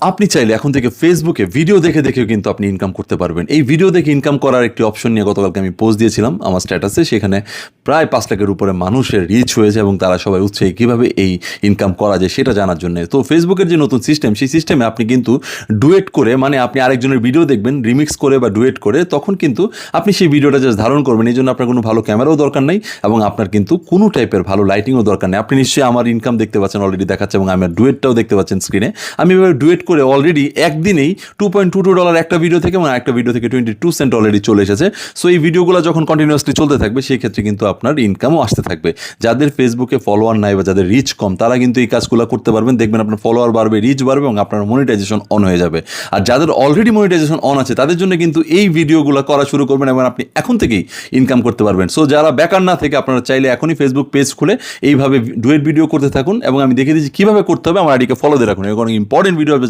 আপনি চাইলে এখন থেকে ফেসবুকে ভিডিও দেখে দেখেও কিন্তু আপনি ইনকাম করতে পারবেন। এই ভিডিও দেখে ইনকাম করার একটি অপশন নিয়ে গতকালকে আমি পোস্ট দিয়েছিলাম আমার স্ট্যাটাসে। সেখানে প্রায় ৫ লাখের উপরে মানুষের রিচ হয়েছে এবং তারা সবাই উৎসাহী কীভাবে এই ইনকাম করা যায় সেটা জানার জন্য। তো ফেসবুকের যে নতুন সিস্টেম, সেই সিস্টেমে আপনি কিন্তু ডুয়েট করে, মানে আপনি আরেকজনের ভিডিও দেখবেন রিমিক্স করে বা ডুয়েট করে, তখন কিন্তু আপনি সেই ভিডিওটা জাস্ট ধারণ করবেন। এই জন্য আপনার কোনো ভালো ক্যামেরাও দরকার নেই এবং আপনার কিন্তু কোনো টাইপের ভালো লাইটিংও দরকার নেই। আপনি নিশ্চয়ই আমার ইনকাম দেখতে পাচ্ছেন, অলরেডি দেখাচ্ছে, এবং আমার ডুয়েটটাও দেখতে পাচ্ছেন স্ক্রিনে। আমি এভাবে ডুয়েট করে অলরেডি একদিনেই $2.22 একটা ভিডিও থেকে এবং একটা ভিডিও থেকে 22 সেন্ট অলরেডি চলে এসেছে। সো এই ভিডিওগুলো যখন কন্টিনিউয়াসলি চলতে থাকবে সেই ক্ষেত্রে কিন্তু আপনার ইনকামও আসতে থাকবে। যাদের ফেসবুকে ফলোয়ার নাই বা যাদের রিচ কম, তারা কিন্তু এই কাজগুলো করতে পারবেন। দেখবেন আপনার ফলোয়ার বাড়বে, রিচ বাড়বে এবং আপনার মনিটাইজেশন অন হয়ে যাবে। আর যাদের অলরেডি মনিটাইজেশন অন আছে তাদের জন্য কিন্তু এই ভিডিওগুলো করা শুরু করবেন এবং আপনি এখন থেকেই ইনকাম করতে পারবেন। সো যারা বেকার না থেকে আপনারা চাইলে এখনই ফেসবুক পেজ খুলে এইভাবে ডুয়েট ভিডিও করতে থাকুন এবং আমি দেখিয়ে দিচ্ছি কীভাবে করতে হবে। আমার আইডিকে ফলো দিয়ে রাখুন, এরকম ইম্পর্টেন্ট ভিডিও